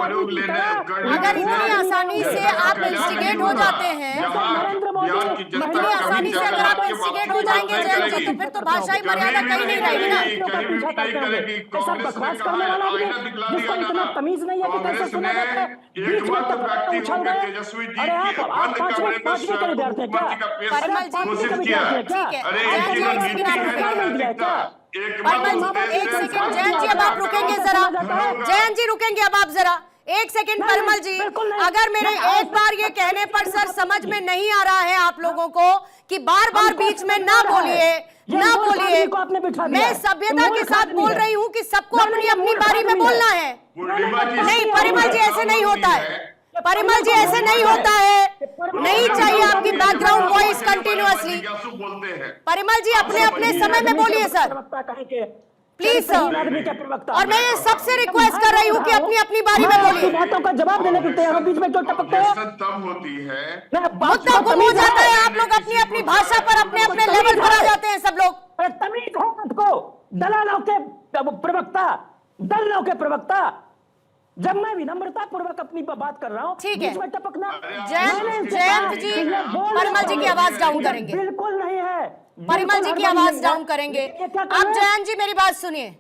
अगर इतनी आसानी से आप इंस्टिगेट हो जाते हैं, इतनी आसानी से अगर आप इंस्टिगेट हो जाएंगे जयंत जी, तो फिर तो भाषा की मर्यादा कहीं नहीं रहेगी ना। बकवास करने वाला जिसको इतना तमीज नहीं है कि कैसे सुना जाता है, बीच में उछल गए। अरे आप 5वीं के विद्यार्थी क्या? परिमल जी, ठीक है एक सेकंड जयंत जी, अब आप रुकेंगे जरा, जयंत जी रुकेंगे अब आप जरा एक सेकंड परिमल जी, अगर मेरे एक बार ये कहने पर सर समझ में नहीं आ रहा है आप लोगों को कि बार बार बीच में ना बोलिए, ना बोलिए, मैं सभ्यता के साथ बोल रही हूँ कि सबको अपनी अपनी बारी में बोलना है। नहीं परिमल जी ऐसे नहीं होता है, परिमल जी ऐसे नहीं होता है, नहीं चाहिए आपकी बैकग्राउंड वॉइस कंटिन्यूअसली। परिमल जी अपने अपने समय में बोलिए सर, प्लीज सर। और मैं सबसे रिक्वेस्ट कर रही हूँ कि अपनी अपनी बारी में बोलिए। बातों का जवाब देने के तैयार बीच में जो टपकते हैं तब होती है, मुद्दा गुम हो जाता है, आप लोग अपनी अपनी भाषा पर अपने अपने लेवल पर आ जाते हैं सब लोग। तमीज है आपको, दलालों के प्रवक्ता, दलालों के प्रवक्ता। जब मैं विनम्रता पूर्वक अपनी बात कर रहा हूँ, ठीक है, बीच में टपकना। जयंत जी परिमल जी की आवाज डाउन करेंगे, बिल्कुल नहीं है, परिमल जी की आवाज डाउन करेंगे। अब जयंत जी मेरी बात सुनिए,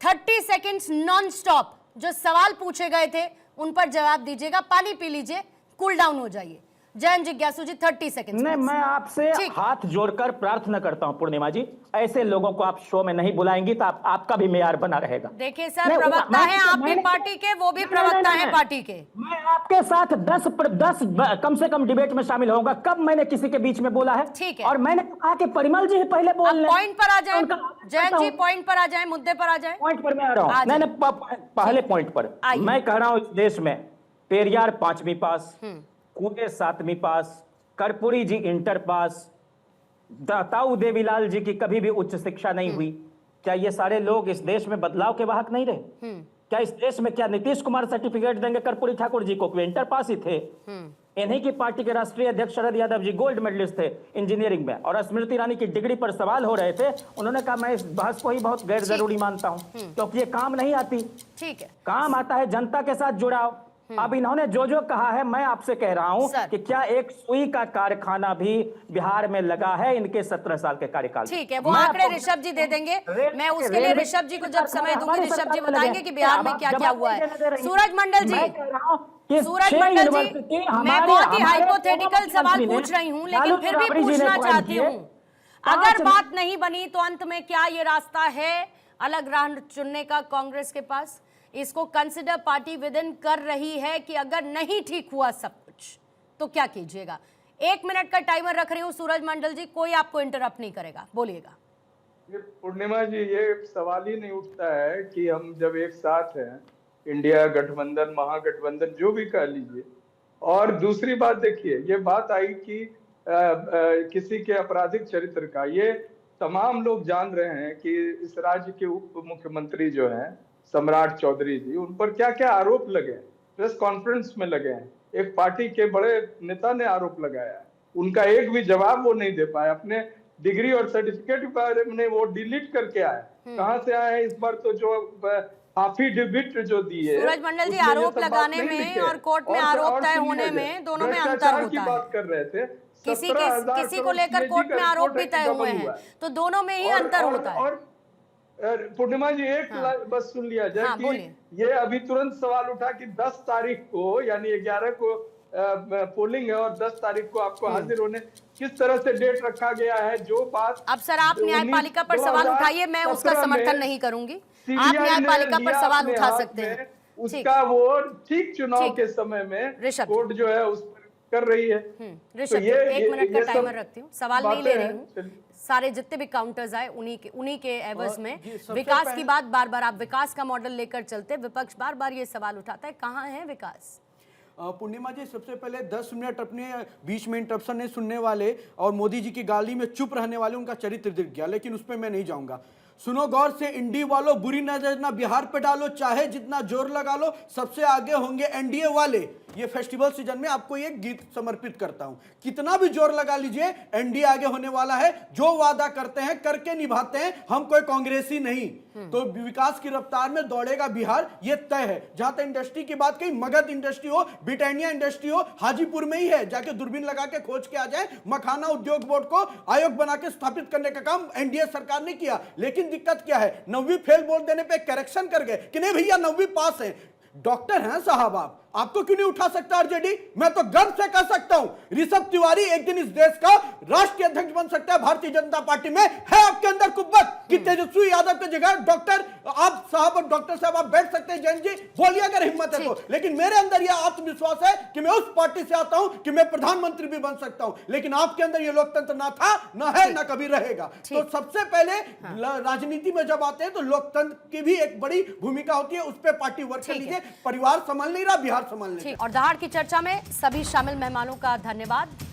30 सेकंड्स नॉन स्टॉप जो सवाल पूछे गए थे उन पर जवाब दीजिएगा, पानी पी लीजिए, कूल डाउन हो जाइए। जयंत जिज्ञासु जी 30 सेकंड। नहीं, मैं आपसे हाथ जोड़कर प्रार्थना करता हूं पूर्णिमा जी, ऐसे लोगों को आप शो में नहीं बुलाएंगी तो आपका भी मेयार बना रहेगा। देखिए सर, प्रवक्ता है आप भी पार्टी के, वो भी प्रवक्ता है पार्टी के। मैं आपके साथ 10 कम से कम डिबेट में शामिल होऊंगा। कब मैंने किसी के बीच में बोला है? ठीक है, और मैंने कहा कि परिमल जी पहले बोल लें। पॉइंट पर आ जाए जयंत जी, पॉइंट पर आ जाए, मुद्दे पर आ जाए। पॉइंट पर मैं आ रहा हूँ। मैंने पहले पॉइंट पर मैं कह रहा हूँ, इस देश में पेरियार 5वीं पास, कुएं 7वीं पास, कर्पूरी जी इंटर पास, ताऊ देवीलाल जी की कभी भी उच्च शिक्षा नहीं हुई। क्या ये सारे लोग इस देश में बदलाव के वाहक नहीं रहे? क्या इस देश में क्या नीतीश कुमार सर्टिफिकेट देंगे कर्पूरी ठाकुर जी को? इंटर पास ही थे। इन्हीं की पार्टी के राष्ट्रीय अध्यक्ष शरद यादव जी गोल्ड मेडलिस्ट थे इंजीनियरिंग में, और स्मृति ईरानी की डिग्री पर सवाल हो रहे थे। उन्होंने कहा मैं इस बहस को ही बहुत गैर जरूरी मानता हूं, क्योंकि ये काम नहीं आती। ठीक है, काम आता है जनता के साथ जुड़ाव। अब इन्होंने जो जो कहा है, मैं आपसे कह रहा हूं कि क्या एक सुई का कारखाना भी बिहार में लगा है इनके 17 साल के कार्यकाल? ठीक है, वो आंकड़े ऋषभ जी दे देंगे, मैं उसके लिए ऋषभ जी को जब समय दूंगी, ऋषभ जी बताएंगे कि बिहार में क्या क्या हुआ है। सूरज मंडल जी, सूरज मंडल जी, मैं बहुत ही हाइपोथेटिकल सवाल पूछ रही हूँ, लेकिन फिर भी पूछना चाहती हूँ, अगर बात नहीं बनी तो अंत में क्या ये रास्ता है अलग राह चुनने का कांग्रेस के पास? इसको कंसिडर पार्टी विद इन कर रही है कि अगर नहीं ठीक हुआ सब कुछ तो क्या कीजिएगा? 1 मिनट का टाइमर रख रही हूँ सूरज मंडल जी, कोई आपको इंटरप्ट नहीं करेगा, बोलिएगा। पूर्णिमा जी, ये सवाल ही नहीं उठता है कि हम जब एक साथ हैं, इंडिया गठबंधन, महागठबंधन, जो भी कह लीजिए। और दूसरी बात देखिए, ये बात आई कि किसी के आपराधिक चरित्र का, ये तमाम लोग जान रहे हैं कि इस राज्य के उप मुख्यमंत्री जो हैं सम्राट चौधरी जी, उन पर क्या क्या आरोप लगे, प्रेस कॉन्फ्रेंस में लगे हैं। एक पार्टी के बड़े नेता ने आरोप लगाया, उनका एक भी जवाब वो नहीं दे पाए। अपने डिग्री और सर्टिफिकेट के बारे में वो डिलीट करके आए। कहां से आए हैं इस बार? तो जो एफिडेविट जो दी है सूरज मंडल जी, आरोप लगाने में और कोर्ट में आरोप तय होने में दोनों में अंतर होता है। बात कर रहे थे, किसी को लेकर कोर्ट में आरोप भी तय हुए हैं, तो दोनों में ही अंतर होता है। और पूर्णिमा जी, एक बस सुन लिया जाए कि ये अभी तुरंत सवाल उठा कि 10 तारीख को, यानी 11 को पोलिंग है और 10 तारीख को आपको हाजिर होने, किस तरह से डेट रखा गया है? जो बात अब सर आप न्यायपालिका पर सवाल उठाइए, मैं उसका समर्थन नहीं करूंगी। आप न्यायपालिका पर सवाल उठा सकते हैं, उसका वो ठीक चुनाव के समय में कोर्ट जो है उस पर कर रही है। ऋषभ, 1 मिनट का टाइमर रखती हूँ, सवाल नहीं ले रही हूँ। सारे जितने भी काउंटर्स आए उन्हीं के एवज में विकास की बात, बार बार आप विकास का मॉडल लेकर चलते, विपक्ष बार बार ये सवाल उठाता है, कहाँ है विकास? पूर्णिमा जी, सबसे पहले 10 मिनट अपने बीच में इंटरप्शन नहीं सुनने वाले और मोदी जी की गाली में चुप रहने वाले, उनका चरित्र दिख गया, लेकिन उस पर मैं नहीं जाऊंगा। सुनो गौर से, इंडी वालों, बुरी नजर ना बिहार पे डालो, चाहे जितना जोर लगा लो, सबसे आगे होंगे एनडीए वाले। ये फेस्टिवल सीजन में आपको एक गीत समर्पित करता हूं, कितना भी जोर लगा लीजिए, एनडीए आगे होने वाला है। जो वादा करते हैं करके निभाते हैं, हम कोई कांग्रेसी नहीं। तो विकास की रफ्तार में दौड़ेगा बिहार, ये तय है। जहां तक इंडस्ट्री की बात कही, मगध इंडस्ट्री हो, ब्रिटानिया इंडस्ट्री हो, हाजीपुर में ही है, जाके दूरबीन लगा के खोज के आ जाए। मखाना उद्योग बोर्ड को आयोग बना के स्थापित करने का काम एनडीए सरकार ने किया, लेकिन दिक्कत क्या है, 9वीं फेल बोल देने पे करेक्शन कर गए कि नहीं भैया 9वीं पास है। डॉक्टर हैं साहब आप, आपको क्यों नहीं उठा सकता आरजेडी? मैं तो गर्व से कह सकता हूं ऋषभ तिवारी एक दिन इस देश का राष्ट्रीय अध्यक्ष बन सकता है। भारतीय जनता पार्टी में है आपके अंदर कुव्वत कि तेजस्वी यादव की जगह डॉक्टर साहब आप बैठ सकते हैं। जैन जी बोलिए अगर हिम्मत है तो, लेकिन मेरे अंदर यह आत्मविश्वास है कि मैं उस पार्टी से आता हूं कि मैं प्रधानमंत्री भी बन सकता हूं। लेकिन आपके अंदर यह लोकतंत्र ना था, ना है, ना कभी रहेगा। तो सबसे पहले राजनीति में जब आते हैं तो लोकतंत्र की भी एक बड़ी भूमिका होती है, उस पर पार्टी वर्क कर लीजिए। परिवार संभाल नहीं रहा, बिहार संभाल नहीं रहा। और दहाड़ की चर्चा में सभी शामिल मेहमानों का धन्यवाद।